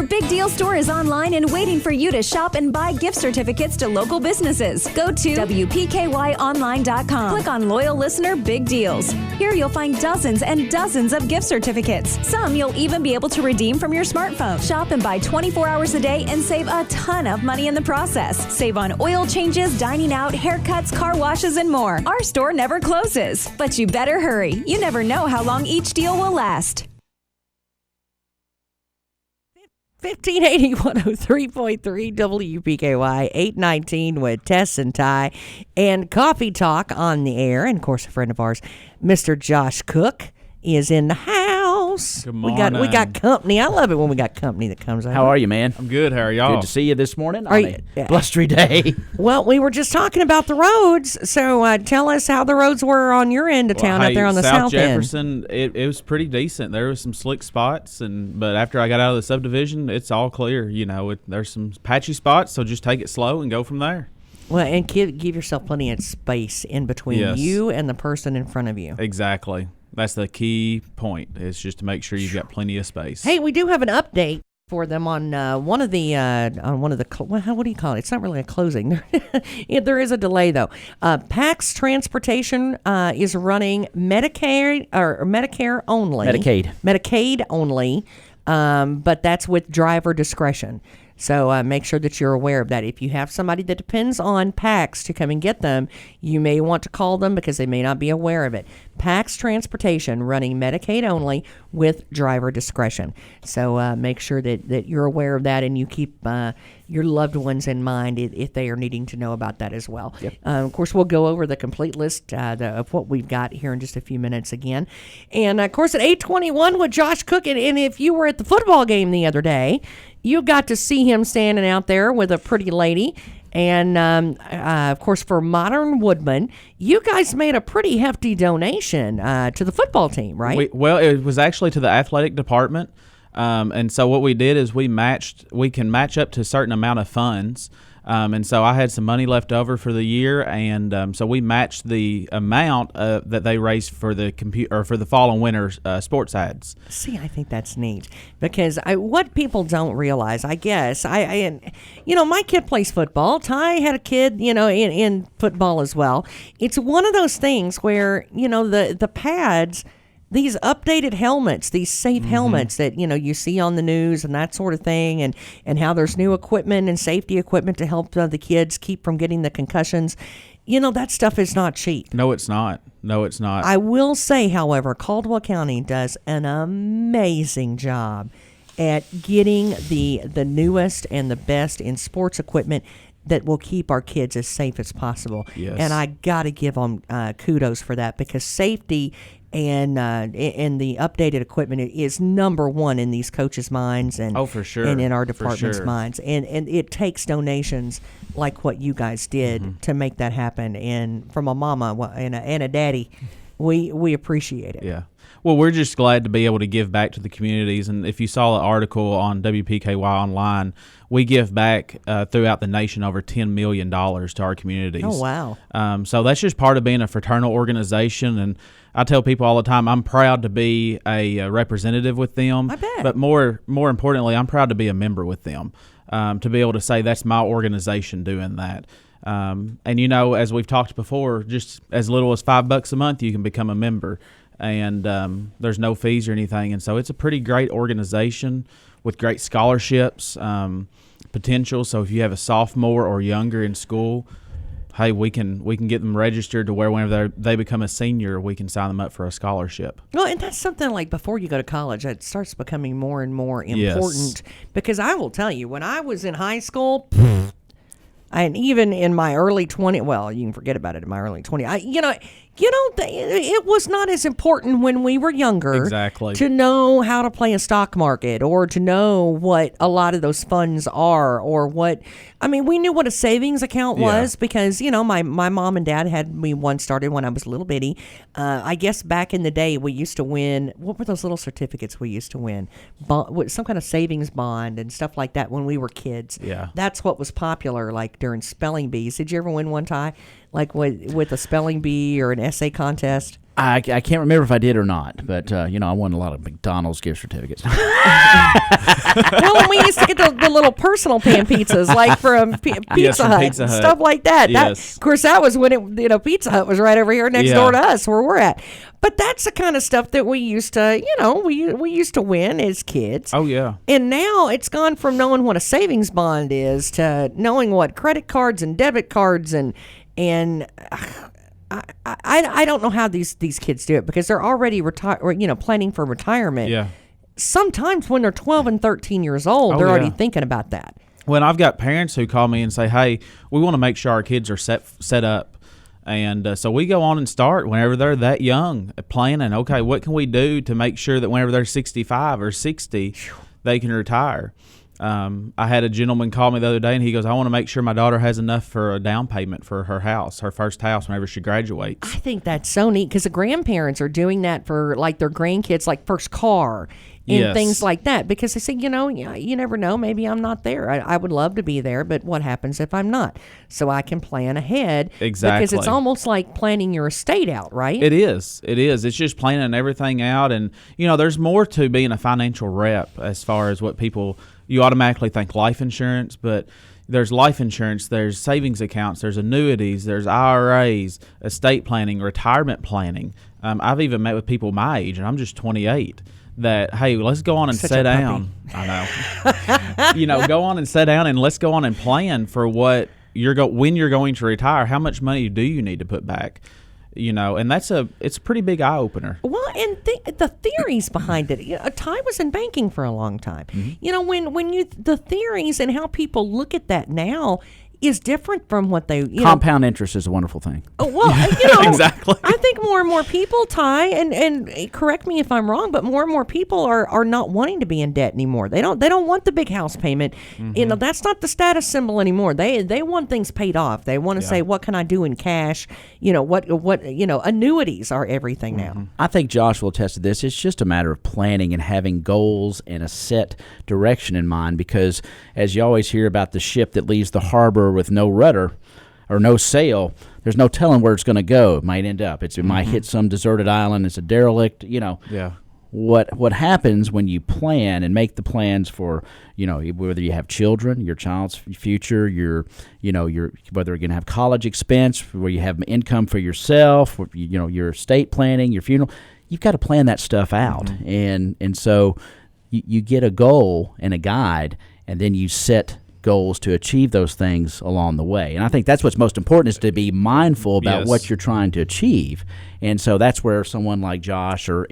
Their Big Deal store is online and waiting for you to shop and buy gift certificates to local businesses. Go to WPKYonline.com. Click on Loyal Listener Big Deals. Here you'll find dozens and dozens of gift certificates. Some you'll even be able to redeem from your smartphone. Shop and buy 24 hours a day and save a ton of money in the process. Save on oil changes, dining out, haircuts, car washes, and more. Our store never closes. But you better hurry. You never know how long each deal will last. 1580 103.3 WPKY 819 with Tess and Ty and Coffee Talk on the air. And of course, a friend of ours, Mr. Josh Cook, is in the house. Good morning. We got company. I love it when we got company that comes out. How are you, man? I'm good. How are y'all? Good to see you this morning on a blustery day. Well, we were just talking about the roads, so tell us how the roads were on your end of town out there on the south Jefferson, end. it was pretty decent. There was some slick spots, but after I got out of the subdivision, it's all clear. There's some patchy spots, so just take it slow and go from there. Well, and give yourself plenty of space in between you and the person in front of you. Exactly. That's the key point, is just to make sure you've got plenty of space. Hey, we do have an update for them on one of the what do you call it? It's not really a closing. There is a delay though. PAX Transportation is running Medicare only. Medicaid only, but that's with driver discretion. So make sure that you're aware of that. If you have somebody that depends on PAX to come and get them, you may want to call them because they may not be aware of it. PAX Transportation running Medicaid only with driver discretion. So make sure that you're aware of that and you keep your loved ones in mind if they are needing to know about that as well. Yep. Of course, we'll go over the complete list of what we've got here in just a few minutes again. And, of course, at 8:21 with Josh Cook, and if you were at the football game the other day, you got to see him standing out there with a pretty lady. And, of course, for Modern Woodman, you guys made a pretty hefty donation to the football team, right? It was actually to the athletic department. And so what we did is we can match up to a certain amount of funds. And so I had some money left over for the year, and so we matched the amount that they raised for the for the fall and winter sports ads. See, I think that's neat because what people don't realize, I guess, my kid plays football. Ty had a kid, in football as well. It's one of those things where the pads. These updated helmets, these safe helmets that, you see on the news and that sort of thing, and how there's new equipment and safety equipment to help the kids keep from getting the concussions, that stuff is not cheap. No, it's not. I will say, however, Caldwell County does an amazing job at getting the newest and the best in sports equipment that will keep our kids as safe as possible. Yes. And I got to give them kudos for that because safety and the updated equipment is number one in these coaches' minds and for sure. And in our department's minds. And it takes donations like what you guys did to make that happen. And from a mama and a daddy, we appreciate it. Yeah. Well, we're just glad to be able to give back to the communities. And if you saw the article on WPKY Online, we give back throughout the nation over $10 million to our communities. Oh, wow. So that's just part of being a fraternal organization. And I tell people all the time, I'm proud to be a representative with them. I bet. But more importantly, I'm proud to be a member with them, to be able to say that's my organization doing that. And, as we've talked before, just as little as $5 a month, you can become a member. And there's no fees or anything. And so it's a pretty great organization with great scholarships, potential. So if you have a sophomore or younger in school, hey, we can get them registered to where whenever they become a senior, we can sign them up for a scholarship. Well, and that's something like before you go to college, it starts becoming more and more important. Yes. Because I will tell you, when I was in high school, and even in my early 20s, well, you can forget about it in my early 20s. It was not as important when we were younger exactly. to know how to play a stock market or to know what a lot of those funds are or we knew what a savings account was because, my mom and dad had me one started when I was a little bitty. I guess back in the day we used to win, what were those little certificates we used to win? Some kind of savings bond and stuff like that when we were kids. Yeah. That's what was popular, like during spelling bees. Did you ever win one, Ty? Like with a spelling bee or an essay contest? I can't remember if I did or not, but I won a lot of McDonald's gift certificates. Well, and we used to get the little personal pan pizzas, like from Pizza Hut, stuff like that. Yes. Of course, that was when Pizza Hut was right over here next door to us, where we're at. But that's the kind of stuff that we used to, we used to win as kids. Oh yeah. And now it's gone from knowing what a savings bond is to knowing what credit cards and debit cards and. I don't know how these kids do it because they're already planning for retirement. Yeah. Sometimes when they're 12 and 13 years old, they're already thinking about that. When I've got parents who call me and say, "Hey, we want to make sure our kids are set up," and so we go on and start whenever they're that young, planning. Okay, what can we do to make sure that whenever they're 65 or 60, they can retire? I had a gentleman call me the other day, and he goes, "I want to make sure my daughter has enough for a down payment for her house, her first house, whenever she graduates." I think that's so neat because the grandparents are doing that for like their grandkids, like first car and things like that. Because they say, you never know. Maybe I'm not there. I would love to be there, but what happens if I'm not? So I can plan ahead. Exactly. Because it's almost like planning your estate out, right? It is. It's just planning everything out, and there's more to being a financial rep as far as what people. You automatically think life insurance, but there's life insurance, there's savings accounts, there's annuities, there's IRAs, estate planning, retirement planning. I've even met with people my age, and I'm just 28, that, hey, let's go on and sit down. I know. Go on and sit down, and let's go on and plan for what when you're going to retire. How much money do you need to put back? And it's a pretty big eye opener. Well, and the theories behind it. Ty was in banking for a long time. Mm-hmm. The theories and how people look at that now is different from what they compound interest is a wonderful thing. Well, exactly. I think more and more people, Ty, and correct me if I'm wrong, but more and more people are not wanting to be in debt anymore. They don't want the big house payment. Mm-hmm. That's not the status symbol anymore. They want things paid off. They want to say, what can I do in cash? What annuities are everything now. I think Josh will attest to this. It's just a matter of planning and having goals and a set direction in mind, because as you always hear about the ship that leaves the harbor with no rudder or no sail, there's no telling where it's going to go. It might end up. It might hit some deserted island. It's a derelict. Yeah. What happens when you plan and make the plans for whether you have children, your child's future, your whether you're going to have college expense, where you have income for yourself, your estate planning, your funeral. You've got to plan that stuff out, and so you get a goal and a guide, and then you set goals to achieve those things along the way. And I think that's what's most important, is to be mindful about what you're trying to achieve. And so that's where someone like Josh or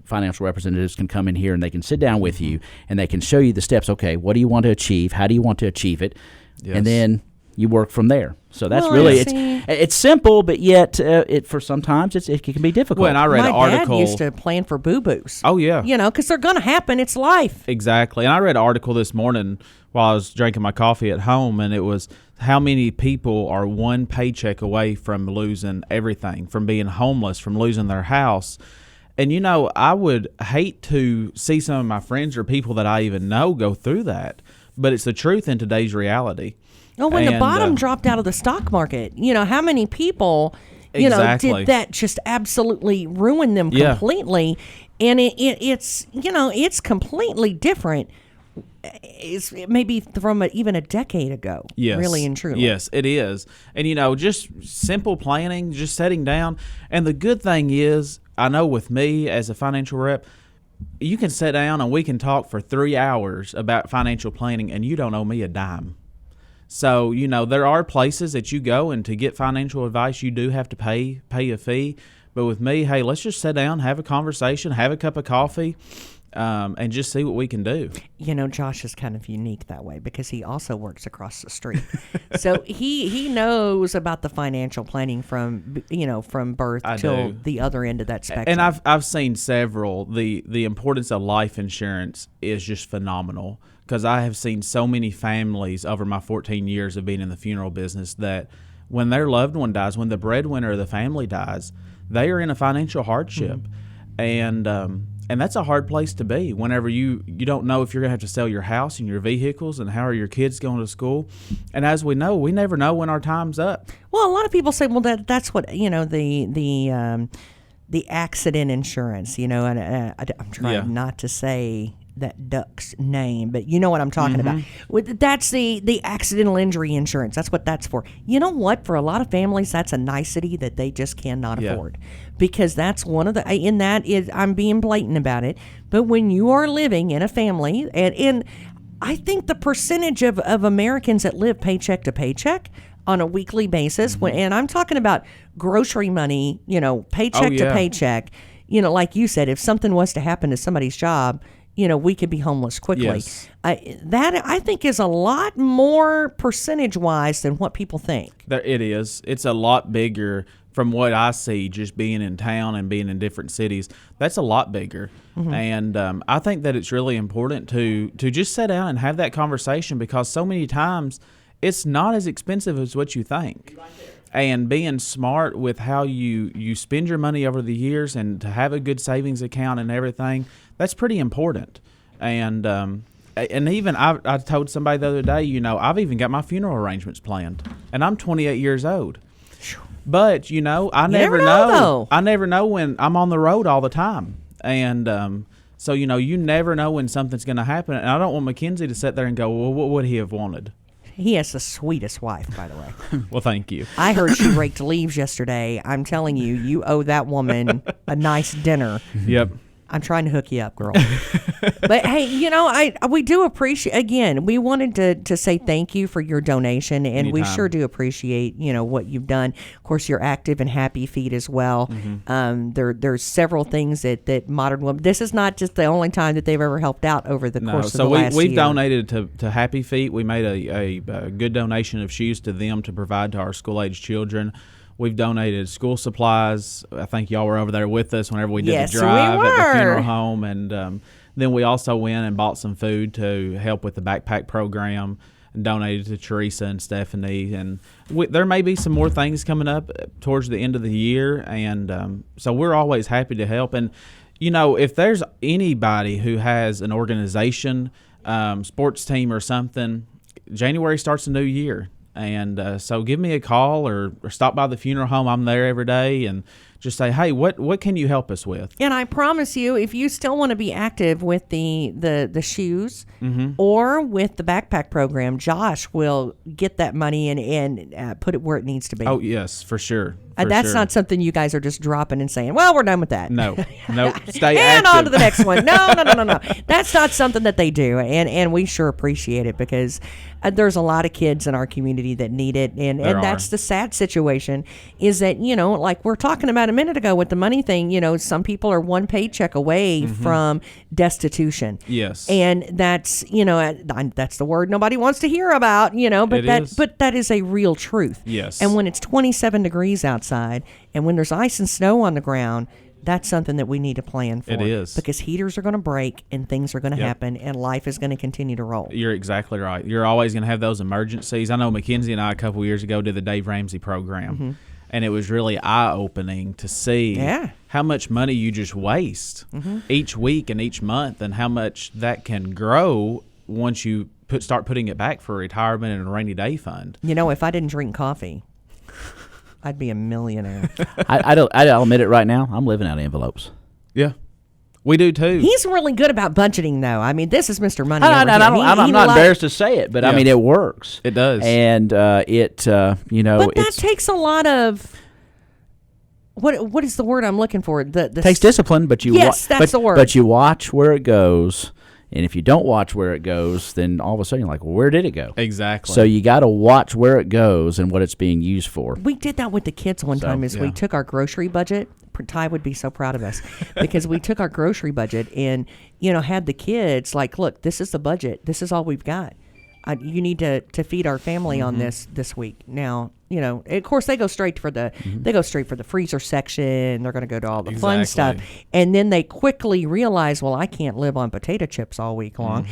financial representatives can come in here, and they can sit down with you, and they can show you the steps. Okay, what do you want to achieve? How do you want to achieve it? Yes. And then you work from there. So that's it's simple, but yet for sometimes it can be difficult. Well, and I read an article. My dad used to plan for boo-boos. Oh, yeah. Because they're going to happen. It's life. Exactly. And I read an article this morning while I was drinking my coffee at home, and it was how many people are one paycheck away from losing everything, from being homeless, from losing their house. And, I would hate to see some of my friends or people that I even know go through that, but it's the truth in today's reality. Oh, when the bottom dropped out of the stock market, how many people, did that just absolutely ruin them completely? And it's completely different. It's maybe from even a decade ago. Yes. Really and truly. Yes, it is. And, just simple planning, just setting down. And the good thing is, I know with me as a financial rep, you can sit down and we can talk for 3 hours about financial planning, and you don't owe me a dime. So, there are places that you go, and to get financial advice, you do have to pay a fee. But with me, hey, let's just sit down, have a conversation, have a cup of coffee, and just see what we can do. Josh is kind of unique that way because he also works across the street. So he knows about the financial planning from birth till the other end of that spectrum. And I've seen several. The importance of life insurance is just phenomenal, because I have seen so many families over my 14 years of being in the funeral business that when their loved one dies, when the breadwinner of the family dies, they are in a financial hardship. Mm-hmm. And that's a hard place to be whenever you don't know if you're going to have to sell your house and your vehicles, and how are your kids going to school. And as we know, we never know when our time's up. Well, a lot of people say, well, that's what, the accident insurance, and I'm trying not to say that duck's name, but you know what I'm talking about. That's the accidental injury insurance. That's what that's for. You know what? For a lot of families, that's a nicety that they just cannot afford, because that's one of the. In that is, I'm being blatant about it. But when you are living in a family, and I think the percentage of Americans that live paycheck to paycheck on a weekly basis, and I'm talking about grocery money, paycheck to paycheck. Like you said, if something was to happen to somebody's job, we could be homeless quickly. Yes. That I think is a lot more percentage-wise than what people think. It is. It's a lot bigger from what I see, just being in town and being in different cities. That's a lot bigger. And I think that it's really important to just sit down and have that conversation, because so many times it's not as expensive as what you think. And being smart with how you spend your money over the years, and to have a good savings account and everything, that's pretty important. And even I told somebody the other day, I've even got my funeral arrangements planned, and I'm 28 years old. But I never know. I never know when I'm on the road all the time, and so you never know when something's going to happen. And I don't want Mackenzie to sit there and go, well, what would he have wanted? He has the sweetest wife, by the way. Well, thank you. I heard she raked leaves yesterday. I'm telling you, you owe that woman a nice dinner. Yep. I'm trying to hook you up, girl. But hey, we do appreciate. Again, we wanted to say thank you for your donation, and Anytime. we sure do appreciate what you've done. Of course, your Active and Happy feed as well. There's several things that Modern Woman. This is not just the only time that they've ever helped out over the course of the last year. So we've donated to Happy Feet. We made a good donation of shoes to them to provide to our school-age children. We've donated school supplies. I think y'all were over there with us whenever we did the drive at the funeral home. And then we also went and bought some food to help with the backpack program, and donated to Teresa and Stephanie. And there may be some more things coming up towards the end of the year. And so we're always happy to help. And, if there's anybody who has an organization, sports team or something, January starts a new year. And so give me a call or stop by the funeral home. I'm there every day, and just say, hey, what can you help us with? And I promise you, if you still want to be active with the shoes or with the backpack program, Josh will get that money and put it where it needs to be. Oh, yes, for sure. That's not something you guys are just dropping and saying, well, we're done with that. No, stay and active. on to the next one. No. That's not something that they do. And we sure appreciate it, because there's a lot of kids in our community that need it. And that's the sad situation, is that, like we're talking about a minute ago with the money thing, some people are one paycheck away from destitution. Yes. And that's, that's the word nobody wants to hear about, but that is a real truth. Yes. And when it's 27 degrees outside, and when there's ice and snow on the ground, that's something that we need to plan for. It is. Because heaters are going to break, and things are going to happen, and life is going to continue to roll. You're exactly right. You're always going to have those emergencies. I know Mackenzie and I a couple years ago did the Dave Ramsey program, and it was really eye-opening to see how much money you just waste each week and each month, and how much that can grow once you start putting it back for retirement and a rainy day fund. If I didn't drink coffee, I'd be a millionaire. I'll admit it right now. I'm living out of envelopes. Yeah, we do too. He's really good about budgeting, though. I mean, this is Mr. Money. I'm not embarrassed to say it, but I mean, it works. It does, and But that takes a lot of. What is the word I'm looking for? It takes discipline, but that's the word. But you watch where it goes. And if you don't watch where it goes, then all of a sudden you're like, well, where did it go? Exactly. So you got to watch where it goes and what it's being used for. We did that with the kids one time. We took our grocery budget. Ty would be so proud of us, because we took our grocery budget and, had the kids like, look, this is the budget. This is all we've got. You need to feed our family on this week. Now, of course they go straight for the freezer section. They're going to go to all the fun stuff. And then they quickly realize, well, I can't live on potato chips all week long.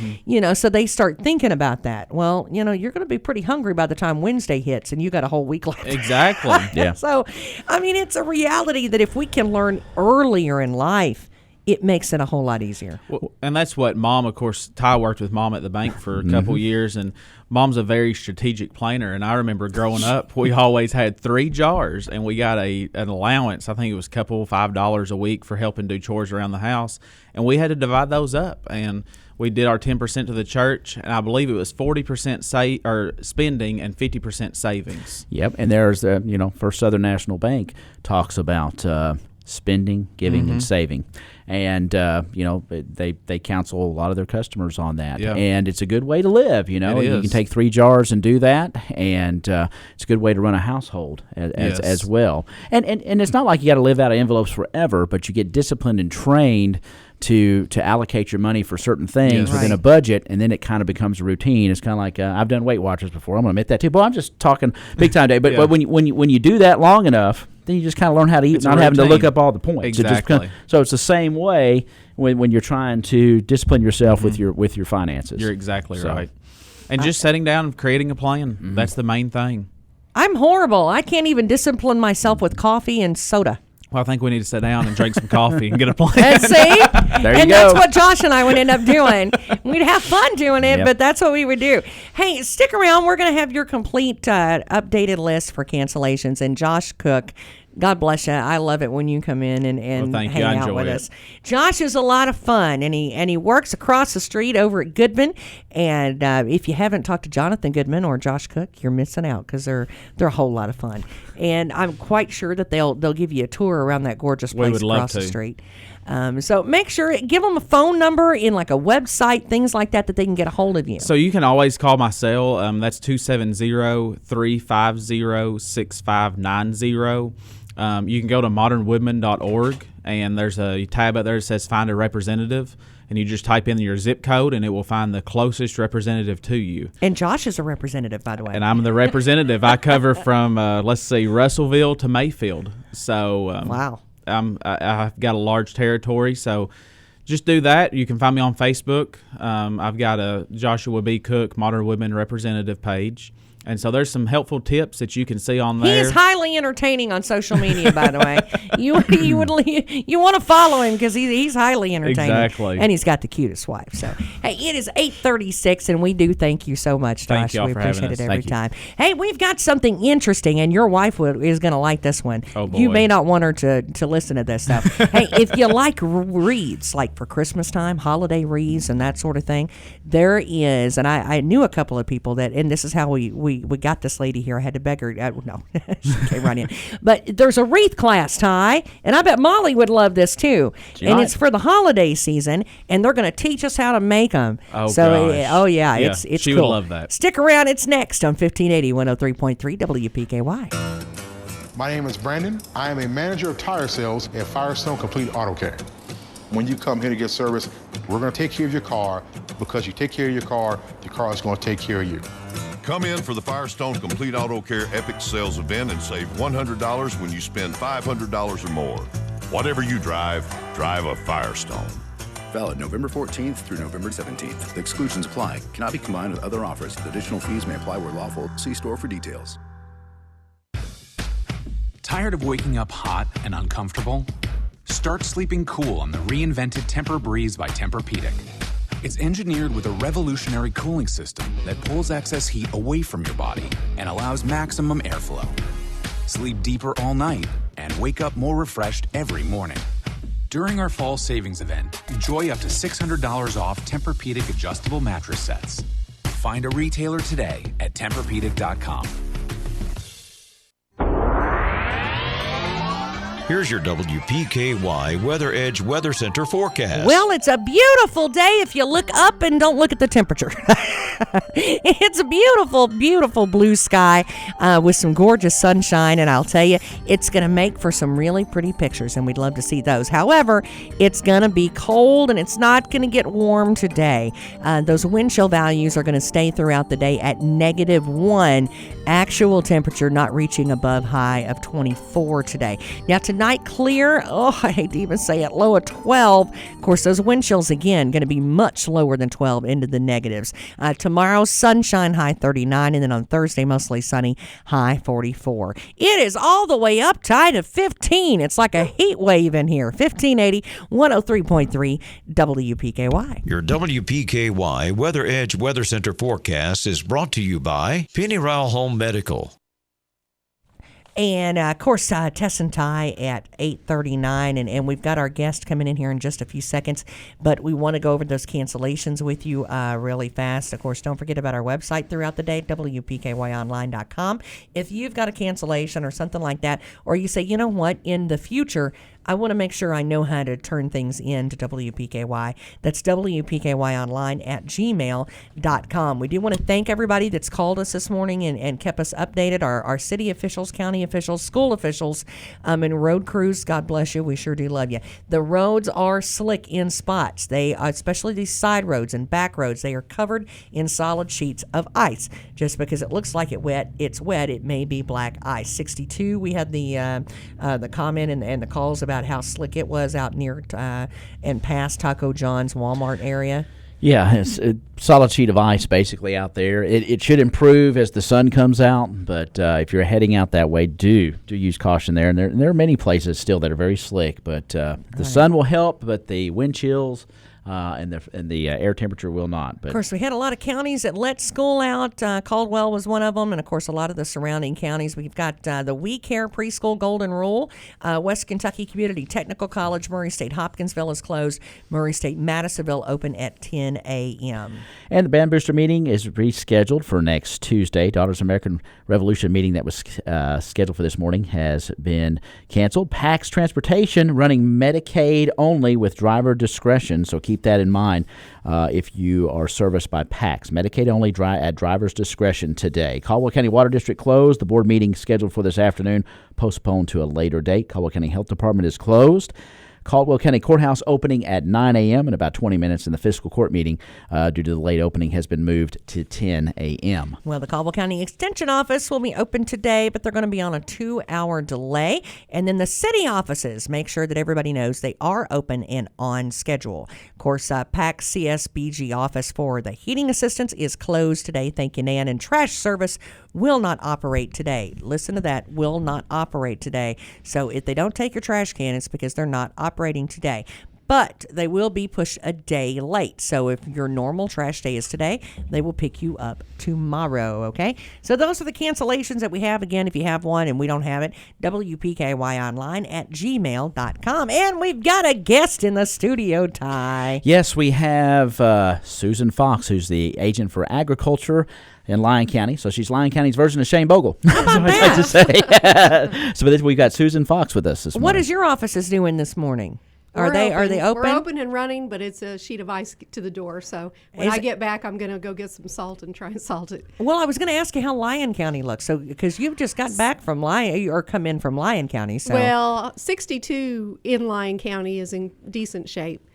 So they start thinking about that. Well, you're going to be pretty hungry by the time Wednesday hits, and you got a whole week left. Exactly. Yeah. So, I mean, it's a reality that if we can learn earlier in life, it makes it a whole lot easier. Well, and that's what Mom, of course, Ty worked with Mom at the bank for a couple years, and Mom's a very strategic planner. And I remember growing up, we always had 3 jars, and we got an allowance. I think it was $5 a week for helping do chores around the house, and we had to divide those up. And we did our 10% to the church, and I believe it was 40% spending and 50% savings. Yep, and there's First Southern National Bank talks about spending, giving, and saving. And, they counsel a lot of their customers on that. Yeah. And it's a good way to live, You can take 3 jars and do that, and it's a good way to run a household as well. And it's not like you got to live out of envelopes forever, but you get disciplined and trained to allocate your money for certain things within a budget, and then it kind of becomes a routine. It's kind of like I've done Weight Watchers before. I'm going to admit that too. But I'm just talking big time day. But when you do that long enough, then you just kind of learn how to eat, not having to look up all the points. Exactly. So it's the same way when you're trying to discipline yourself with your finances. You're exactly right. And just sitting down and creating a plan. That's the main thing. I'm horrible. I can't even discipline myself with coffee and soda. Well, I think we need to sit down and drink some coffee and get a plan. And see? There you and go. that's what Josh and I would end up doing. We'd have fun doing it, but that's what we would do. Hey, stick around. We're going to have your complete updated list for cancellations. And Josh Cook, God bless you. I love it when you come in and hang out with us. Josh is a lot of fun, and he works across the street over at Goodman. And if you haven't talked to Jonathan Goodman or Josh Cook, you're missing out because they're a whole lot of fun. And I'm quite sure that they'll give you a tour around that gorgeous place across the street. So make sure, give them a phone number in like a website, things like that they can get a hold of you. So you can always call my cell. That's 270-350-6590. You can go to modernwoodman.org, and there's a tab out there that says Find a Representative, and you just type in your zip code, and it will find the closest representative to you. And Josh is a representative, by the way. And I'm the representative. I cover from, Russellville to Mayfield. So wow. I've got a large territory, so just do that. You can find me on Facebook. I've got a Joshua B. Cook Modern Woodman Representative page. And so there's some helpful tips that you can see on there. He is highly entertaining on social media, by the way. You want to follow him because he's highly entertaining. Exactly. And he's got the cutest wife. So, hey, it is 8:36, and we do thank you so much, Josh. Thank y'all we for having appreciate us. it every time. Hey, we've got something interesting, and your wife is going to like this one. Oh, boy. You may not want her to listen to this stuff. Hey, if you like wreaths, like for Christmas time, holiday wreaths and that sort of thing, there is, and I knew a couple of people that, and this is how we got this lady here. I had to beg her. No, she came right in. But there's a wreath class, Ty, and I bet Molly would love this too. And it's for the holiday season, and they're going to teach us how to make them. Oh, so, gosh. Oh, yeah, Yeah, it's she cool. would love that. Stick around. It's next on 1580 103.3 WPKY. My name is Brandon. I am a manager of tire sales at Firestone Complete Auto Care. When you come here to get service, we're going to take care of your car. Because you take care of your car is going to take care of you. Come in for the Firestone Complete Auto Care Epic Sales Event and save $100 when you spend $500 or more. Whatever you drive a Firestone. Valid November 14th through November 17th. The exclusions apply. Cannot be combined with other offers. Additional fees may apply where lawful. See store for details. Tired of waking up hot and uncomfortable? Start sleeping cool on the reinvented Tempur-Breeze by Tempur-Pedic. It's engineered with a revolutionary cooling system that pulls excess heat away from your body and allows maximum airflow. Sleep deeper all night and wake up more refreshed every morning. During our fall savings event, enjoy up to $600 off Tempur-Pedic adjustable mattress sets. Find a retailer today at TempurPedic.com. Here's your WPKY Weather Edge Weather Center forecast. Well, it's a beautiful day if you look up and don't look at the temperature. It's a beautiful, beautiful blue sky with some gorgeous sunshine, and I'll tell you, it's going to make for some really pretty pictures, and we'd love to see those. However, it's going to be cold, and it's not going to get warm today. Those wind chill values are going to stay throughout the day at -1. Actual temperature not reaching above high of 24 today. Now, tonight, Tonight, clear. Oh, I hate to even say it. Low of 12. Of course, those wind chills, again, going to be much lower than 12 into the negatives. Tomorrow, sunshine, high 39. And then on Thursday, mostly sunny, high 44. It is all the way up tight to 15. It's like a heat wave in here. 1580, 103.3 WPKY. Your WPKY Weather Edge Weather Center forecast is brought to you by Penny Rowell Home Medical. And, of course, Tess and Ty at 8:39, and we've got our guest coming in here in just a few seconds, but we want to go over those cancellations with you really fast. Of course, don't forget about our website throughout the day, WPKYonline.com. If you've got a cancellation or something like that, or you say, you know what, in the future, I want to make sure I know how to turn things in to WPKY. That's WPKYonline@gmail.com. We do want to thank everybody that's called us this morning and kept us updated, our city officials, county officials, school officials, and road crews. God bless you. We sure do love you. The roads are slick in spots. They, especially these side roads and back roads, they are covered in solid sheets of ice. Just because it looks like it's wet, it may be black ice. 62, we had the comment and the calls about how slick it was out near and past Taco John's Walmart area. Yeah, it's a solid sheet of ice basically out there. It should improve as the sun comes out, but if you're heading out that way, do use caution there. And there are many places still that are very slick, but the sun will help, but the wind chills and the air temperature will not. But of course, we had a lot of counties that let school out. Caldwell was one of them, and of course, a lot of the surrounding counties. We've got the We Care Preschool Golden Rule. West Kentucky Community Technical College, Murray State Hopkinsville is closed. Murray State Madisonville open at 10 a.m. And the Band Booster meeting is rescheduled for next Tuesday. Daughters of American Revolution meeting that was scheduled for this morning has been canceled. PAX Transportation running Medicaid only with driver discretion, so keep that in mind if you are serviced by PAX. Medicaid only at driver's discretion today. Caldwell County Water District closed. The board meeting scheduled for this afternoon postponed to a later date. Caldwell County Health Department is closed. Caldwell County Courthouse opening at 9 a.m. in about 20 minutes, and the fiscal court meeting, due to the late opening, has been moved to 10 a.m. Well, the Caldwell County Extension Office will be open today, but they're going to be on a 2-hour delay. And then the city offices, make sure that everybody knows they are open and on schedule. Of course, PAX CSBG office for the heating assistance is closed today. Thank you, Nan. And trash service will not operate today. Listen to that, will not operate today. So if they don't take your trash can, it's because they're not operating today. But they will be pushed a day late. So if your normal trash day is today, they will pick you up tomorrow, okay? So those are the cancellations that we have. Again, if you have one and we don't have it, WPKYonline@gmail.com. And we've got a guest in the studio, Ty. Yes, we have Susan Fox, who's the agent for agriculture in Lyon County. So she's Lyon County's version of Shane Bogle. How about that? To say. So we've got Susan Fox with us this morning. What is your offices doing this morning? Are they open? We're open and running, but it's a sheet of ice to the door. So when I get back, I'm going to go get some salt and try and salt it. Well, I was going to ask you how Lyon County looks. So because you've just got back from Lyon, or come in from Lyon County. So. Well, 62 in Lyon County is in decent shape.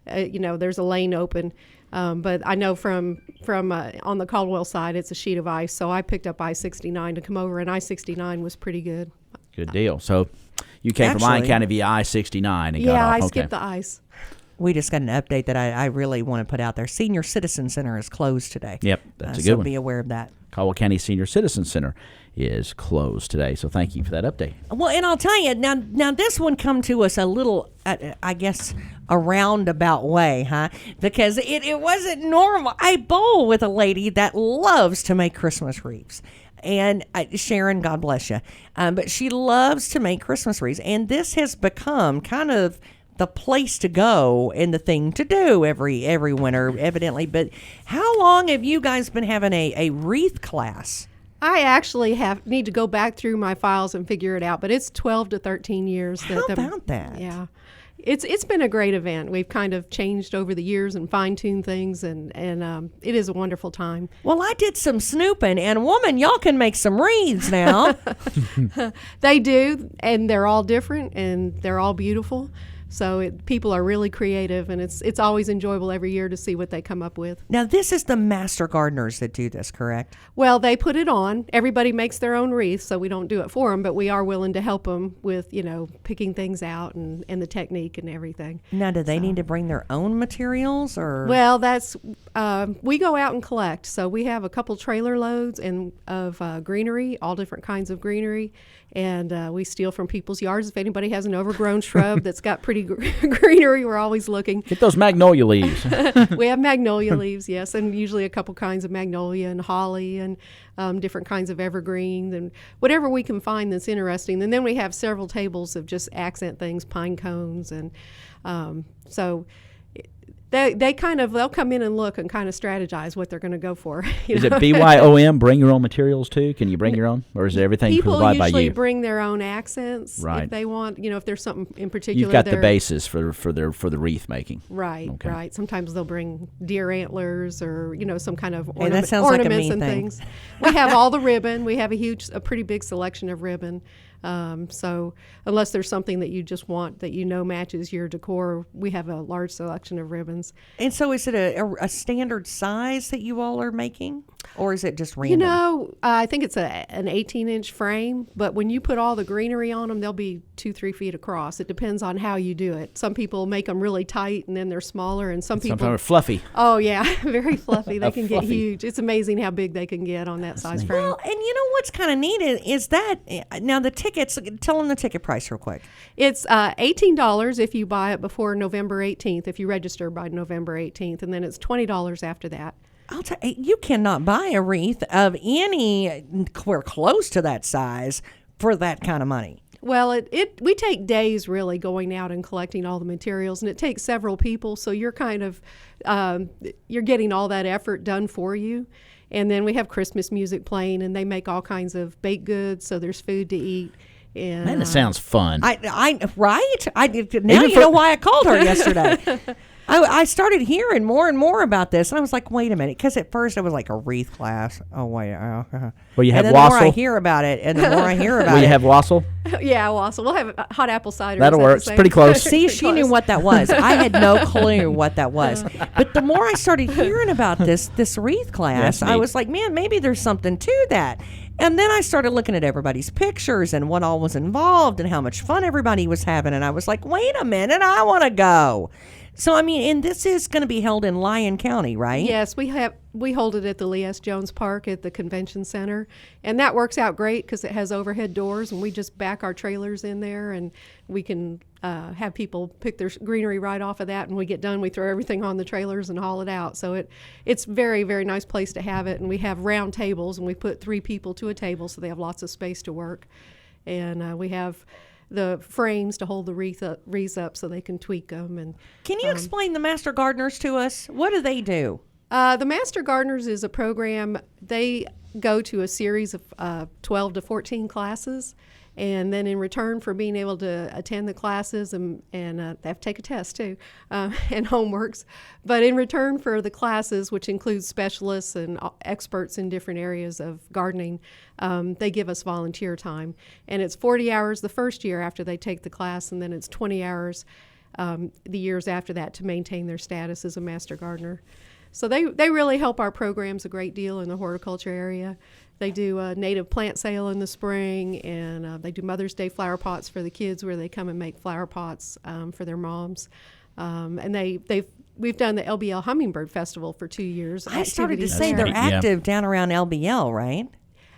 There's a lane open. But I know from on the Caldwell side, it's a sheet of ice. So I picked up I-69 to come over, and I-69 was pretty good. Good deal. So you came from Lyon County via I-69 and got off. Yeah, I skipped the ice. We just got an update that I really want to put out there. Senior Citizen Center is closed today. Yep, that's a good one. So be aware of that. Caldwell County Senior Citizen Center is closed today. So thank you for that update. Well, and I'll tell you, now this one come to us a little, I guess, a roundabout way, huh? Because it wasn't normal. I bowl with a lady that loves to make Christmas wreaths. And Sharon, God bless you. But she loves to make Christmas wreaths. And this has become kind of the place to go and the thing to do every winter, evidently. But how long have you guys been having a wreath class? I actually need to go back through my files and figure it out, but it's 12 to 13 years. How about that? Yeah. It's been a great event. We've kind of changed over the years and fine-tuned things, and it is a wonderful time. Well, I did some snooping, and woman, y'all can make some wreaths now. They do, and they're all different, and they're all beautiful. So people are really creative, and it's always enjoyable every year to see what they come up with. Now, this is the master gardeners that do this, correct? Well, they put it on. Everybody makes their own wreath, so we don't do it for them, but we are willing to help them with, picking things out and the technique and everything. Now, do they need to bring their own materials, or? Well, that's we go out and collect. So we have a couple trailer loads of greenery, all different kinds of greenery, and we steal from people's yards. If anybody has an overgrown shrub that's got pretty greenery, we're always looking. Get those magnolia leaves. We have magnolia leaves, yes, and usually a couple kinds of magnolia and holly and different kinds of evergreens and whatever we can find that's interesting. And then we have several tables of just accent things, pine cones, and so they'll come in and look and kind of strategize what they're going to go for. Is it BYOM, bring your own materials too? Can you bring your own? Or is everything provided by you? People usually bring their own accents if they want, if there's something in particular. You've got the basis for the wreath making. Right, okay. Right. Sometimes they'll bring deer antlers or, some kind of that sounds ornaments like a me and thing. things. We have all the ribbon. We have a pretty big selection of ribbon. So unless there's something that you just want that matches your decor, we have a large selection of ribbons. And so is it a standard size that you all are making, or is it just random? I think it's an 18-inch frame, but when you put all the greenery on them, they'll be 2-3 feet across. It depends on how you do it. Some people make them really tight, and then they're smaller, and some people are fluffy. Oh, yeah, very fluffy. They can get huge. It's amazing how big they can get on that size frame. Well, and what's kind of neat is that, now the tickets, tell them the ticket price real quick. It's $18 if you buy it before November 18th, if you register by November 18th, and then it's $20 after that. You cannot buy a wreath of anywhere close to that size for that kind of money. Well, we take days really going out and collecting all the materials, and it takes several people, so you're kind of you're getting all that effort done for you. And then we have Christmas music playing, and they make all kinds of baked goods, so there's food to eat. And, man, it sounds fun. Now you know why I called her yesterday. I started hearing more and more about this, and I was like, wait a minute, because at first it was like a wreath class. Oh, wait. Well, you have and then wassail. The more I hear about it, and the more I hear about it. Will you have wassail? Yeah, wassail. We'll have hot apple cider. That'll work. It's pretty close. See, she knew what that was. I had no clue what that was. But the more I started hearing about this wreath class, I was like, man, maybe there's something to that. And then I started looking at everybody's pictures and what all was involved and how much fun everybody was having. And I was like, wait a minute, I want to go. So, and this is going to be held in Lyon County, right? Yes, we hold it at the Lee S. Jones Park at the Convention Center. And that works out great because it has overhead doors, and we just back our trailers in there, and we can have people pick their greenery right off of that. And we get done, we throw everything on the trailers and haul it out. So it's very, very nice place to have it. And we have round tables, and we put 3 people to a table so they have lots of space to work. And we have the frames to hold the wreaths up so they can tweak them. And can you explain the Master Gardeners to us? What do they do? The Master Gardeners is a program. They go to a series of 12 to 14 classes, and then in return for being able to attend the classes and they have to take a test too, and homeworks, but in return for the classes, which includes specialists and experts in different areas of gardening, they give us volunteer time. And it's 40 hours the first year after they take the class, and then it's 20 hours the years after that to maintain their status as a Master Gardener. So they really help our programs a great deal in the horticulture area. They do a native plant sale in the spring, and they do Mother's Day flower pots for the kids, where they come and make flower pots for their moms. And we've done the LBL Hummingbird Festival for 2 years. I started to say they're active down around LBL, right?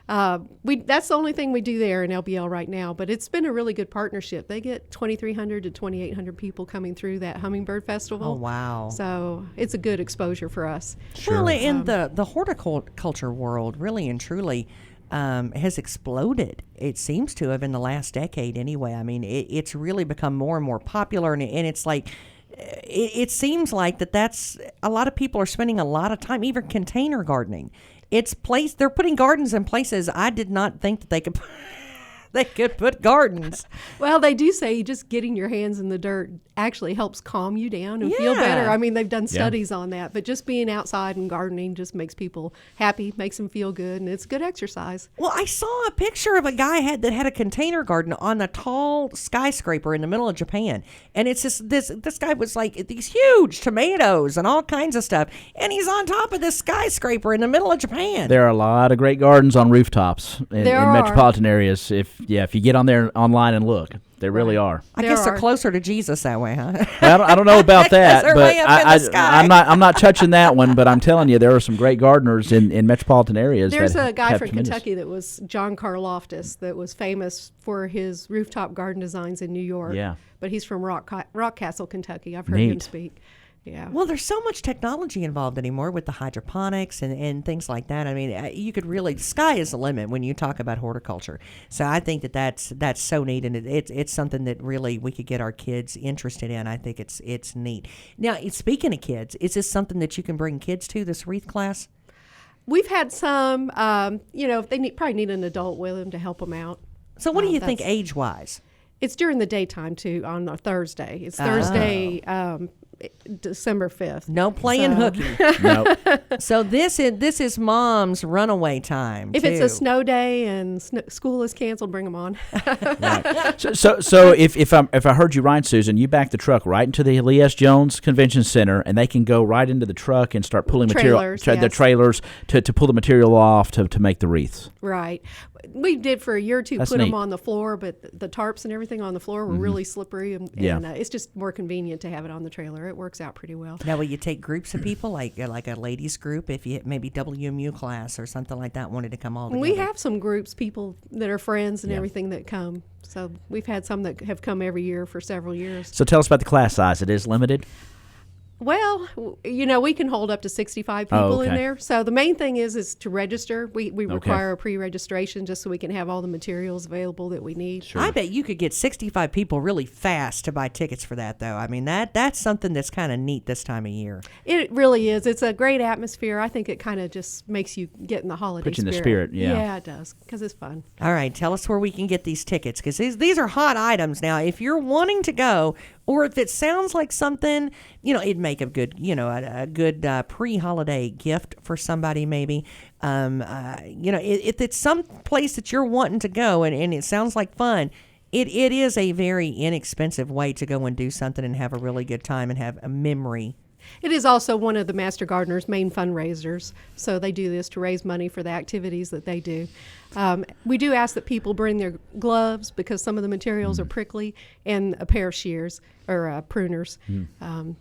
That's the only thing we do there in LBL right now, but it's been a really good partnership. They get 2,300 to 2,800 people coming through that Hummingbird Festival. Oh, wow. So it's a good exposure for us. Sure. Well, in the horticulture world, really and truly, has exploded. It seems to have in the last decade anyway. It's really become more and more popular, and it's like, it seems like that's a lot of people are spending a lot of time, even container gardening. They're putting gardens in places I did not think that they could They could put gardens. Well, they do say just getting your hands in the dirt actually helps calm you down and feel better. I mean, they've done studies on that, but just being outside and gardening just makes people happy, makes them feel good, and it's good exercise. Well, I saw a picture of a guy that had a container garden on a tall skyscraper in the middle of Japan, and it's just this guy was like these huge tomatoes and all kinds of stuff, and he's on top of this skyscraper in the middle of Japan. There are a lot of great gardens on rooftops in metropolitan areas. If you get on there online and look, there really are. I guess they're closer to Jesus that way, huh? Well, I don't know about that, but I'm not touching that one. But I'm telling you, there are some great gardeners in metropolitan areas. There's a guy from Kentucky that was John Karloftis that was famous for his rooftop garden designs in New York. Yeah, but he's from Rockcastle, Kentucky. I've heard him speak. Yeah. Well, there's so much technology involved anymore with the hydroponics and things like that. I mean, you could really, the sky is the limit when you talk about horticulture. So I think that's so neat, and it's something that really we could get our kids interested in. I think it's neat. Now, speaking of kids, is this something that you can bring kids to, this Wreath class? We've had some, they probably need an adult with them to help them out. So what do you think age-wise? It's during the daytime, too, on a Thursday. It's Thursday, December 5th. No playing hooky. Nope. So this is mom's runaway time. If it's a snow day and school is canceled, bring them on. Right. So if I heard you right, Susan, you back the truck right into the Lee S. Jones Convention Center, and they can go right into the truck and start pulling the trailers to pull the material off to make the wreaths. Right. We did for a year or two, That's put neat. them on the floor, but the tarps and everything on the floor were really slippery, and it's just more convenient to have it on the trailer. It works out pretty well. Now, will you take groups of people, like a ladies group, if you maybe WMU class or something like that wanted to come all together? We have some groups, people that are friends and everything that come. So we've had some that have come every year for several years. So tell us about the class size. It is limited? Well, we can hold up to 65 people in there. So the main thing is to register. We require a pre-registration just so we can have all the materials available that we need. Sure. I bet you could get 65 people really fast to buy tickets for that, though. I mean, that's something that's kind of neat this time of year. It really is. It's a great atmosphere. I think it kind of just makes you get in the holiday spirit. Put you in the spirit, yeah. Yeah, it does, because it's fun. All right, tell us where we can get these tickets, because these are hot items now. If you're wanting to go, or if it sounds like something, it'd make a good, a good pre-holiday gift for somebody maybe. If it's some place that you're wanting to go and it sounds like fun, it is a very inexpensive way to go and do something and have a really good time and have a memory. It is also one of the Master Gardeners' main fundraisers, so they do this to raise money for the activities that they do. We do ask that people bring their gloves because some of the materials are prickly, and a pair of shears or pruners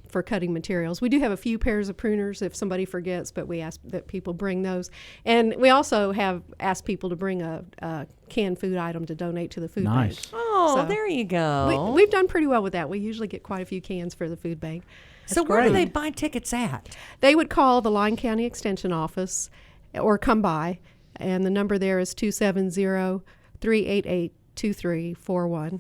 for cutting materials. We do have a few pairs of pruners if somebody forgets, but we ask that people bring those. And we also have asked people to bring a canned food item to donate to the food bank. Oh, so there you go. We've done pretty well with that. We usually get quite a few cans for the food bank. So where do they buy tickets at? They would call the Lyon County Extension Office or come by, and the number there is 270-388-2341.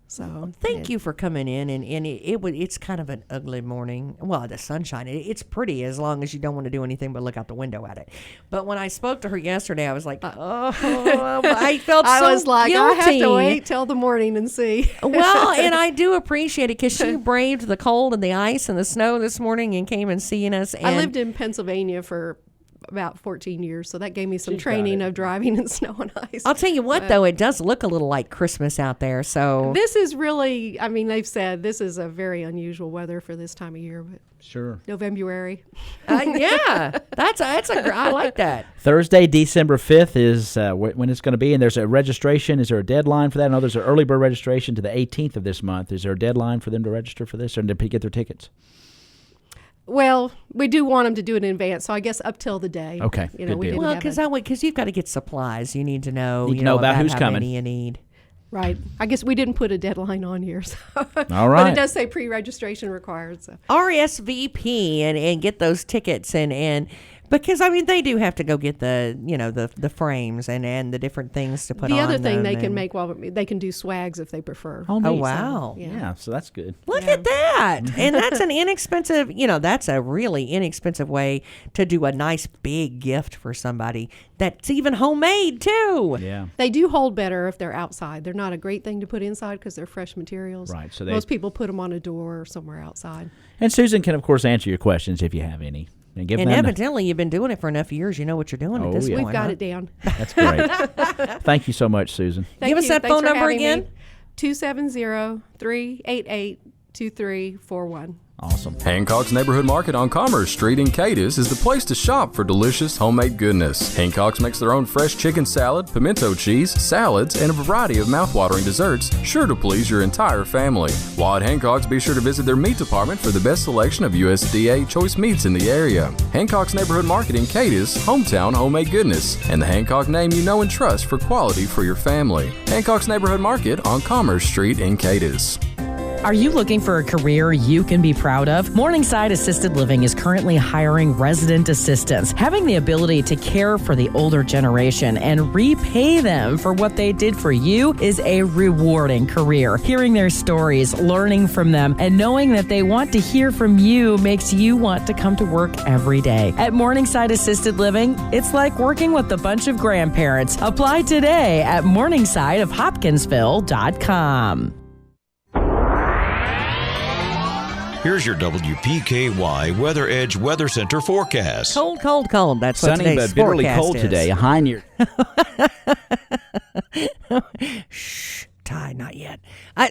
So thank you for coming in, and it's kind of an ugly morning. Well, the sunshine, it's pretty as long as you don't want to do anything but look out the window at it. But when I spoke to her yesterday, I was like, I felt so I was like, guilty. I have to wait till the morning and see. Well, and I do appreciate it because she braved the cold and the ice and the snow this morning and came and seeing us. And I lived in Pennsylvania for about 14 years, so that gave me some training of driving in snow and ice. I'll tell you what, though, it does look a little like Christmas out there. So this is really, they've said this is a very unusual weather for this time of year. But sure, November. Yeah, I like that. Thursday, December 5th is when it's going to be, and there's a registration. Is there a deadline for that? I know there's an early bird registration to the 18th of this month. Is there a deadline for them to register for this or to get their tickets? Well, we do want them to do it in advance, so I guess up till the day. Okay, good deal. Well, because you've got to get supplies. You need to know. You know about who's how coming. Many you need. Right. I guess we didn't put a deadline on here. So. All right. But it does say pre-registration required. So. RSVP and get those tickets and Because they do have to go get the frames and the different things to put on. The other thing them they can make they can do swags if they prefer. Oh, Oh, wow. Yeah, so that's good. Look at that. And that's an inexpensive, that's a really inexpensive way to do a nice big gift for somebody that's even homemade too. Yeah. They do hold better if they're outside. They're not a great thing to put inside because they're fresh materials. Right. So most people put them on a door or somewhere outside. And Susan can, of course, answer your questions if you have any. And evidently, you've been doing it for enough years. You know what you're doing at this point. We've got it down. That's great. Thank you so much, Susan. Give us that phone number again. 270-388-2341. Awesome. Hancock's Neighborhood Market on Commerce Street in Cadiz is the place to shop for delicious homemade goodness. Hancock's makes their own fresh chicken salad, pimento cheese, salads, and a variety of mouthwatering desserts, sure to please your entire family. While at Hancock's, be sure to visit their meat department for the best selection of USDA choice meats in the area. Hancock's Neighborhood Market in Cadiz, hometown homemade goodness, and the Hancock name you know and trust for quality for your family. Hancock's Neighborhood Market on Commerce Street in Cadiz. Are you looking for a career you can be proud of? Morningside Assisted Living is currently hiring resident assistants. Having the ability to care for the older generation and repay them for what they did for you is a rewarding career. Hearing their stories, learning from them, and knowing that they want to hear from you makes you want to come to work every day. At Morningside Assisted Living, it's like working with a bunch of grandparents. Apply today at morningsideofhopkinsville.com. Here's your WPKY Weather Edge Weather Center forecast. Cold, cold, cold. That's what sunny today's but bitterly forecast cold is. today. A high near. Shh. Ty, not yet.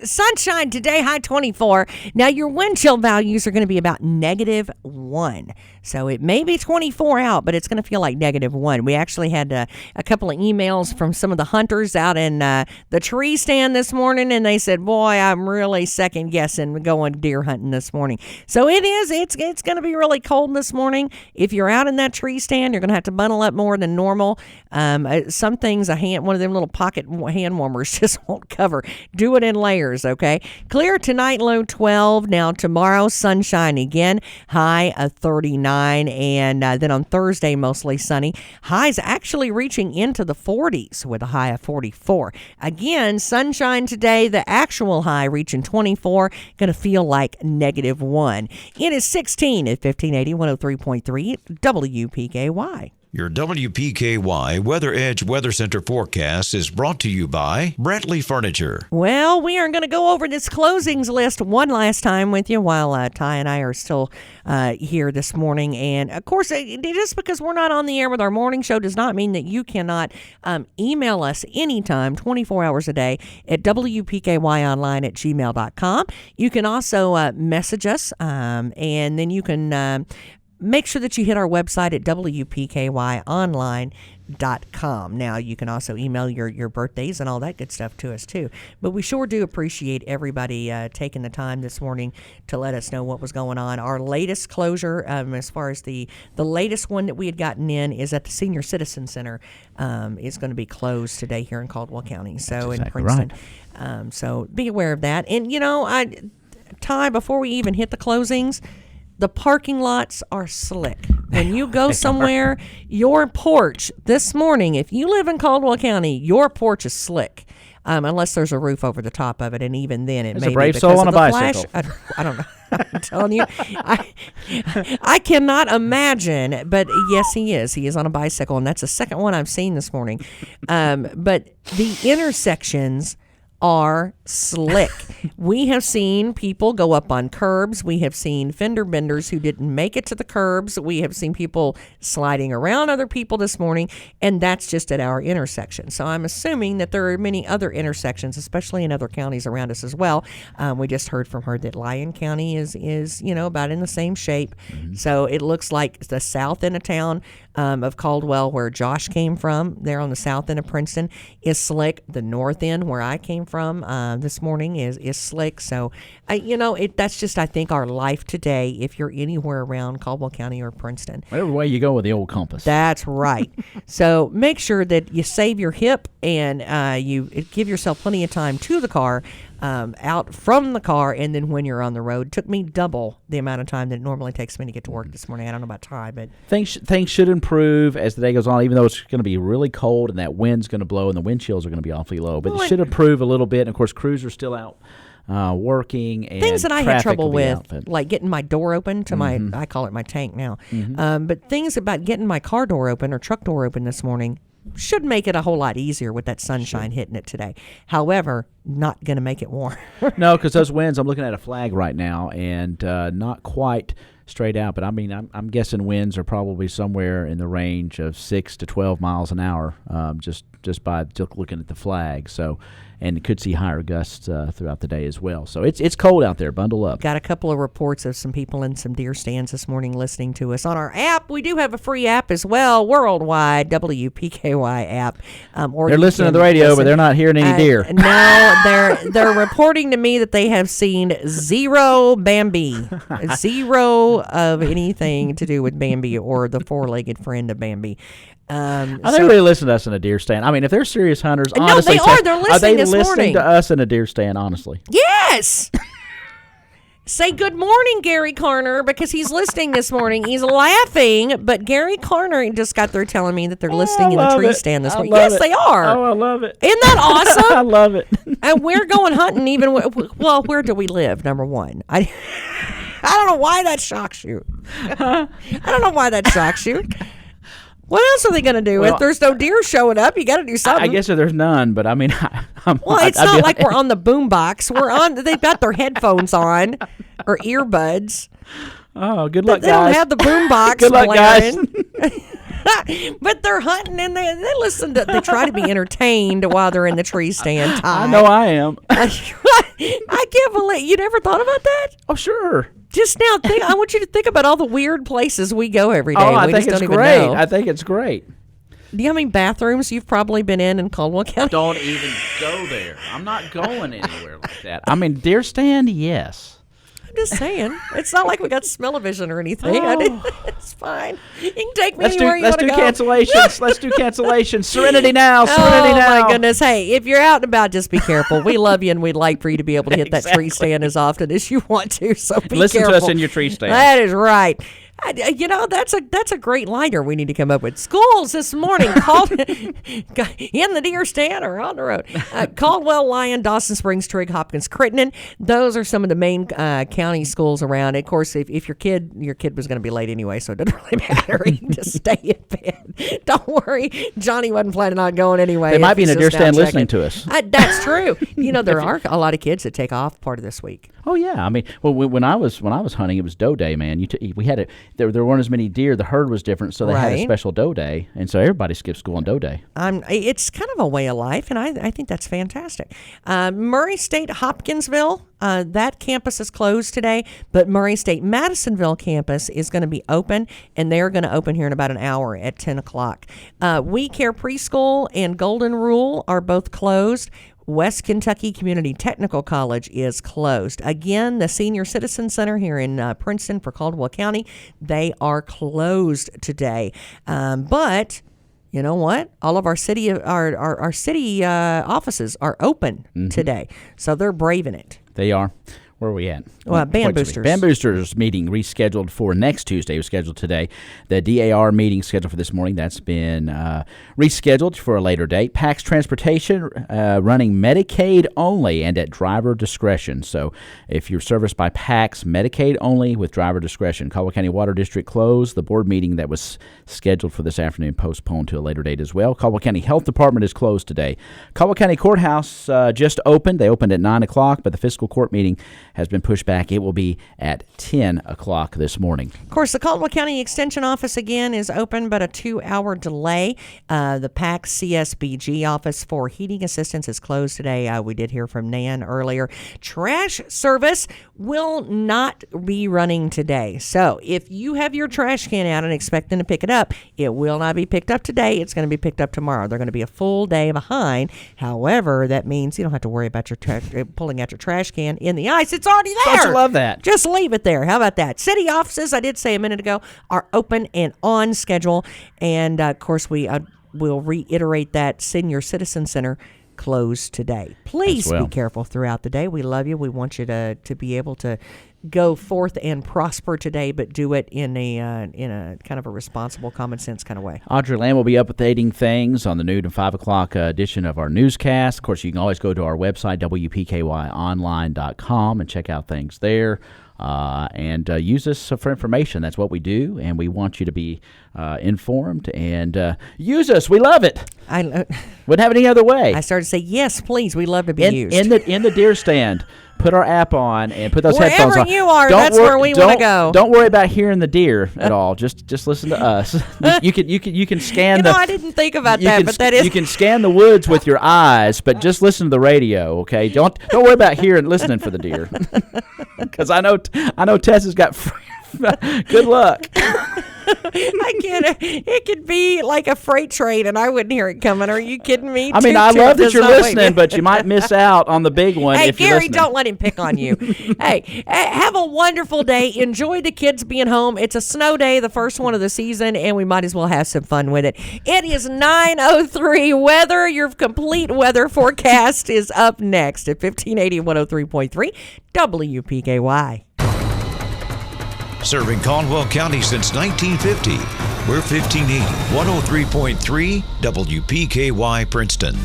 Sunshine today, high 24. Now, your wind chill values are going to be about -1. So it may be 24 out, but it's going to feel like -1. We actually had a couple of emails from some of the hunters out in the tree stand this morning, and they said, boy, I'm really second guessing going deer hunting this morning. So it's going to be really cold this morning. If you're out in that tree stand, you're going to have to bundle up more than normal. Some things, one of them little pocket hand warmers just won't cover. Do it in layers, okay? Clear tonight, low 12. Now tomorrow, sunshine again, high of 39, and then on Thursday, mostly sunny. Highs actually reaching into the 40s with a high of 44. Again, sunshine today, the actual high reaching 24, going to feel like -1. It is 16 at 1580, 103.3 WPKY. Your WPKY Weather Edge Weather Center forecast is brought to you by Brantley Furniture. Well, we are going to go over this closings list one last time with you while Ty and I are still here this morning. And, of course, just because we're not on the air with our morning show does not mean that you cannot email us anytime, 24 hours a day, at wpkyonline@gmail.com. You can also message us, and then you can make sure that you hit our website at wpkyonline.com. Now, you can also email your birthdays and all that good stuff to us, too. But we sure do appreciate everybody taking the time this morning to let us know what was going on. Our latest closure, as far as the latest one that we had gotten in, is at the Senior Citizen Center. Is going to be closed today here in Caldwell County, so That's in exactly Princeton. right. So be aware of that. And, Ty, before we even hit the closings, the parking lots are slick. When you go somewhere, your porch this morning, if you live in Caldwell County, your porch is slick. Unless there's a roof over the top of it, and even then it There's may a brave be soul because on of a the bicycle. flash. I don't know. I'm telling you, I cannot imagine. But yes, he is. He is on a bicycle, and that's the second one I've seen this morning. But the intersections are slick. We have seen people go up on curbs. We have seen fender benders who didn't make it to the curbs. We have seen people sliding around other people this morning, and that's just at our intersection. So I'm assuming that there are many other intersections, especially in other counties around us as well. We just heard from her that Lyon County is about in the same shape. Mm-hmm. So it looks like the south end of town of Caldwell, where Josh came from, there on the south end of Princeton, is slick. The north end, where I came from this morning, is slick. So, that's just, I think, our life today if you're anywhere around Caldwell County or Princeton. Whatever way you go with the old compass. That's right. So make sure that you save your hip and you give yourself plenty of time to the car out from the car, and then when you're on the road. It took me double the amount of time that it normally takes me to get to work this morning. I don't know about Ty, but things should improve as the day goes on, even though it's going to be really cold and that wind's going to blow and the wind chills are going to be awfully low. But it should improve a little bit. And, of course, crews are still out working. And things that I had trouble with, out. like getting my door open to my, I call it my tank now. But things about getting my car door open or truck door open this morning should make it a whole lot easier with that sunshine hitting it today. However, not going to make it warm. No, because those winds, I'm looking at a flag right now, and not quite straight out, but I mean, I'm guessing winds are probably somewhere in the range of 6 to 12 miles an hour, just by looking at the flag. So, and it could see higher gusts throughout the day as well. So it's cold out there. Bundle up. Got a couple of reports of some people in some deer stands this morning listening to us on our app. We do have a free app as well, worldwide, WPKY app. They're listening to the radio, but they're not hearing any deer. No, they're reporting to me that they have seen zero Bambi, zero of anything to do with Bambi or the four-legged friend of Bambi. Are they really listening to us in a deer stand? I mean, if they're serious hunters, honestly, no, they are. They're listening this morning. Are they listening to us in a deer stand, honestly? Yes! Say good morning, Gary Carner, because he's listening this morning. He's laughing, but Gary Carner just got through telling me that they're listening in the tree stand this morning. Yes, they are. Oh, I love it. Isn't that awesome? I love it. And we're going hunting even, well, where do we live, number one? I don't know why that shocks you. I don't know why that shocks you. What else are they going to do? If there's no deer showing up, you got to do something. I guess if there's none, but I mean, it's not like we're on the boombox. We're on. They've got their headphones on or earbuds. Oh, good luck, guys! They don't have the boombox. Good luck, blaring. Guys. But they're hunting and they listen to. They try to be entertained while they're in the tree stand. Ty. I know I am. I can't believe you never thought about that. Oh, sure. Just now, I want you to think about all the weird places we go every day. I think it's great. I think it's great. Do you know how many bathrooms you've probably been in Caldwell County? Don't even go there. I'm not going anywhere like that. I mean, deer stand, yes. I'm just saying. It's not like we got smell-o-vision or anything. It's fine. You can take me anywhere you want to go. Let's do cancellations. Let's do cancellations. Serenity now. Serenity now. Oh, my goodness. Hey, if you're out and about, just be careful. We love you, and we'd like for you to be able to hit that tree stand as often as you want to, so be Listen careful. to us in your tree stand. That is right. You know, that's a great liner we need to come up with. Schools this morning called in the deer stand or on the road. Caldwell, Lyon, Dawson Springs, Trigg, Hopkins, Crittenden. Those are some of the main county schools around. Of course, if your kid was going to be late anyway, so it doesn't really matter. You can just stay in bed. Don't worry. Johnny wasn't planning on going anyway. They might be in a deer stand listening to us. That's true. You know, there are a lot of kids that take off part of this week. Oh yeah, I mean, well, when I was hunting, it was doe day, man. We had it. There weren't as many deer. The herd was different, so they had a special doe day, and so everybody skipped school on doe day. It's kind of a way of life, and I think that's fantastic. Murray State Hopkinsville, that campus is closed today, but Murray State Madisonville campus is going to be open, and they're going to open here in about an hour at 10 o'clock. We Care Preschool and Golden Rule are both closed. West Kentucky Community Technical College is closed. Again, the Senior Citizen Center here in Princeton for Caldwell County, they are closed today. But you know what? All of our city offices are open today, so they're braving it. They are. Where are we at? Well, Band Boosters. Band Boosters meeting rescheduled for next Tuesday. It was scheduled today. The DAR meeting scheduled for this morning, that's been rescheduled for a later date. PAX Transportation running Medicaid only and at driver discretion. So if you're serviced by PAX, Medicaid only with driver discretion. Caldwell County Water District closed. The board meeting that was scheduled for this afternoon postponed to a later date as well. Caldwell County Health Department is closed today. Caldwell County Courthouse just opened. They opened at 9 o'clock, but the fiscal court meeting has been pushed back. It will be at 10 o'clock this morning. Of course, the Caldwell County Extension Office again is open, but a 2-hour delay. The PAX CSBG office for heating assistance is closed today. We did hear from Nan earlier. Trash service will not be running today. So if you have your trash can out and expecting to pick it up, it will not be picked up today. It's going to be picked up tomorrow. They're going to be a full day behind. However, that means you don't have to worry about your pulling out your trash can in the ice. It's already there. Don't you love that? Just leave it there. How about that? City offices, I did say a minute ago, are open and on schedule. And, of course, we will reiterate that Senior Citizen Center closed today. Please be careful throughout the day. We love you. We want you to be able to go forth and prosper today, but do it in a kind of a responsible, common sense kind of way. Audrey Lamb will be updating things on the noon and 5 o'clock edition of our newscast. Of course, you can always go to our website, WPKYonline.com, and check out things there. And use us for information. That's what we do, and we want you to be informed and use us. We love it. Wouldn't have it any other way. I started to say, yes, please. We love to be used. In the deer stand. Put our app on and put those headphones on. Wherever you are, that's where we want to go. Don't worry about hearing the deer at all. Just listen to us. You can scan I didn't think about that, but that is. You can scan the woods with your eyes, but just listen to the radio. Okay, don't worry about listening for the deer, because I know Tess has got. Good luck. I get it. It could be like a freight train, and I wouldn't hear it coming. Are you kidding me? I mean, I love that you're listening, but you might miss out on the big one. Hey, if you're Gary, listening. don't let him pick on you. Hey, have a wonderful day. Enjoy the kids being home. It's a snow day, the first one of the season, and we might as well have some fun with it. It is 9:03 weather. Your complete weather forecast is up next at 1580 103.3 WPKY. Serving Caldwell County since 1950. We're 1580 103.3 WPKY Princeton.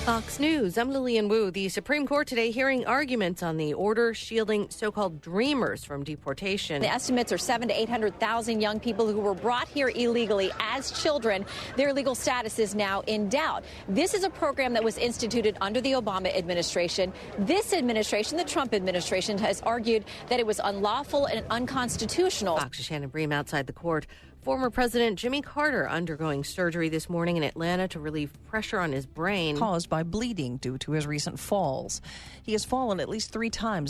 Fox News, I'm Lillian Wu. The Supreme Court today hearing arguments on the order shielding so-called dreamers from deportation. The estimates are 700,000 to 800,000 young people who were brought here illegally as children. Their legal status is now in doubt. This is a program that was instituted under the Obama administration. This administration, the Trump administration, has argued that it was unlawful and unconstitutional. Fox's Shannon Bream outside the court. Former President Jimmy Carter undergoing surgery this morning in Atlanta to relieve pressure on his brain caused by bleeding due to his recent falls. He has fallen at least 3 times